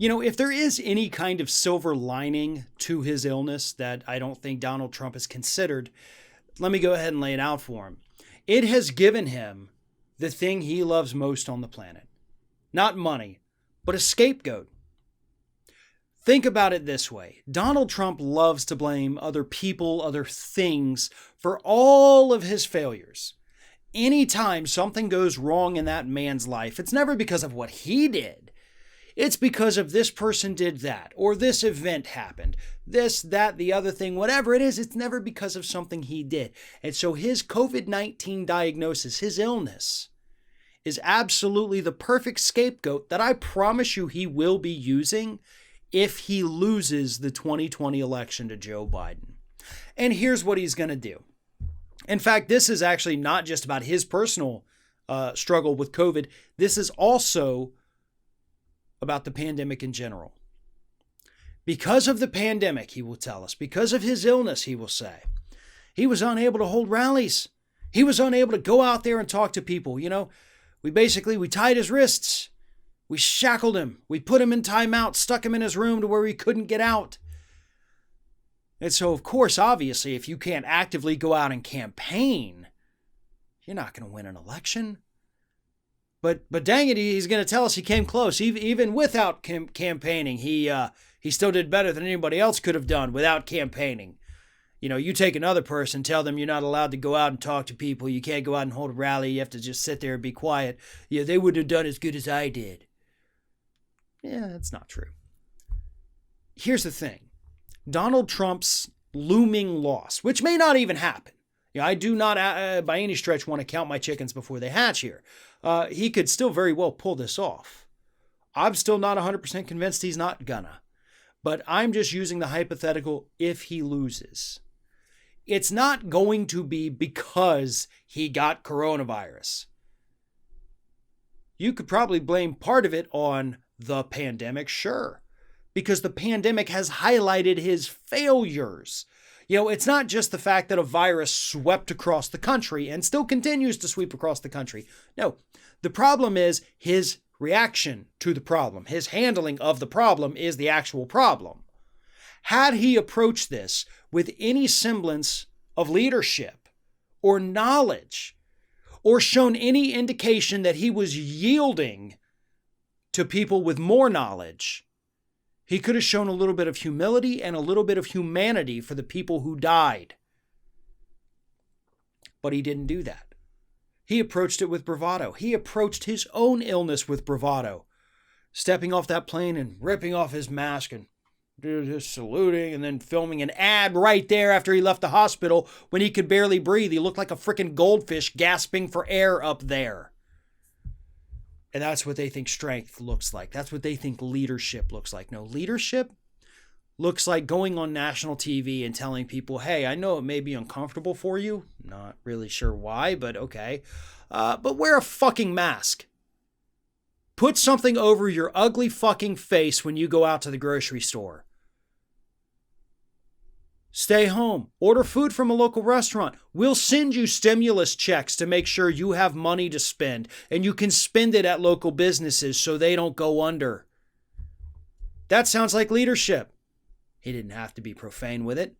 If there is any kind of silver lining to his illness that I don't think Donald Trump has considered, let me go ahead and lay it out for him. It has given him the thing he loves most on the planet. Not money, but a scapegoat. Think about it this way. Donald Trump loves to blame other people, other things for all of his failures. Anytime something goes wrong in that man's life, it's never because of what he did. It's because of this person did that, or this event happened, this, that, the other thing, whatever it is, it's never because of something he did. And so his COVID-19 diagnosis, his illness, is absolutely the perfect scapegoat that I promise you he will be using if he loses the 2020 election to Joe Biden. And here's what he's going to do. In fact, this is actually not just about his personal struggle with COVID. This is also about the pandemic in general. Because of the pandemic, he will tell us, because of his illness, he will say, he was unable to hold rallies. He was unable to go out there and talk to people. We tied his wrists. We shackled him. We put him in timeout, stuck him in his room to where he couldn't get out. And so, of course, obviously, if you can't actively go out and campaign, you're not going to win an election. But dang it, he's going to tell us he came close. Even without campaigning, he still did better than anybody else could have done without campaigning. You take another person, tell them you're not allowed to go out and talk to people. You can't go out and hold a rally. You have to just sit there and be quiet. Yeah, they wouldn't have done as good as I did. Yeah, that's not true. Here's the thing. Donald Trump's looming loss, which may not even happen. I do not by any stretch want to count my chickens before they hatch here. He could still very well pull this off. I'm still not 100% convinced he's not gonna. But I'm just using the hypothetical if he loses. It's not going to be because he got coronavirus. You could probably blame part of it on the pandemic, sure, because the pandemic has highlighted his failures. It's not just the fact that a virus swept across the country and still continues to sweep across the country. No, the problem is his reaction to the problem. His handling of the problem is the actual problem. Had he approached this with any semblance of leadership or knowledge, or shown any indication that he was yielding to people with more knowledge, he could have shown a little bit of humility and a little bit of humanity for the people who died. But he didn't do that. He approached it with bravado. He approached his own illness with bravado, stepping off that plane and ripping off his mask and just saluting and then filming an ad right there after he left the hospital when he could barely breathe. He looked like a freaking goldfish gasping for air up there. And that's what they think strength looks like. That's what they think leadership looks like. No, leadership looks like going on national TV and telling people, hey, I know it may be uncomfortable for you. Not really sure why, but okay. But wear a fucking mask. Put something over your ugly fucking face when you go out to the grocery store. Stay home. Order food from a local restaurant. We'll send you stimulus checks to make sure you have money to spend and you can spend it at local businesses so they don't go under. That sounds like leadership. He didn't have to be profane with it.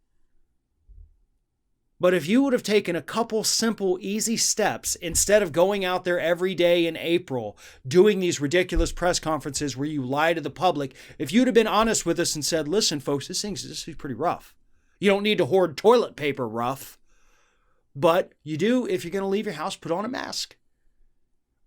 But if you would have taken a couple simple, easy steps instead of going out there every day in April, doing these ridiculous press conferences where you lie to the public, if you'd have been honest with us and said, listen, folks, this is pretty rough. You don't need to hoard toilet paper rough, but you do if you're going to leave your house, put on a mask.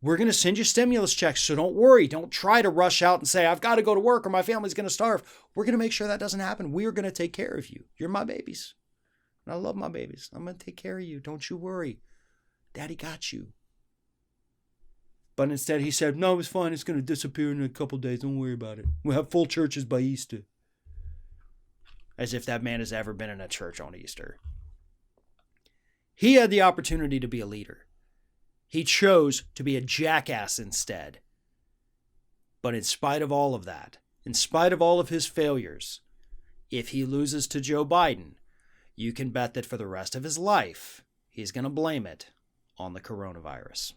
We're going to send you stimulus checks, so don't worry. Don't try to rush out and say, I've got to go to work or my family's going to starve. We're going to make sure that doesn't happen. We are going to take care of you. You're my babies. And I love my babies. I'm going to take care of you. Don't you worry. Daddy got you. But instead he said, no, it's fine. It's going to disappear in a couple days. Don't worry about it. We'll have full churches by Easter. As if that man has ever been in a church on Easter. He had the opportunity to be a leader. He chose to be a jackass instead. But in spite of all of that, in spite of all of his failures, if he loses to Joe Biden, you can bet that for the rest of his life, he's going to blame it on the coronavirus.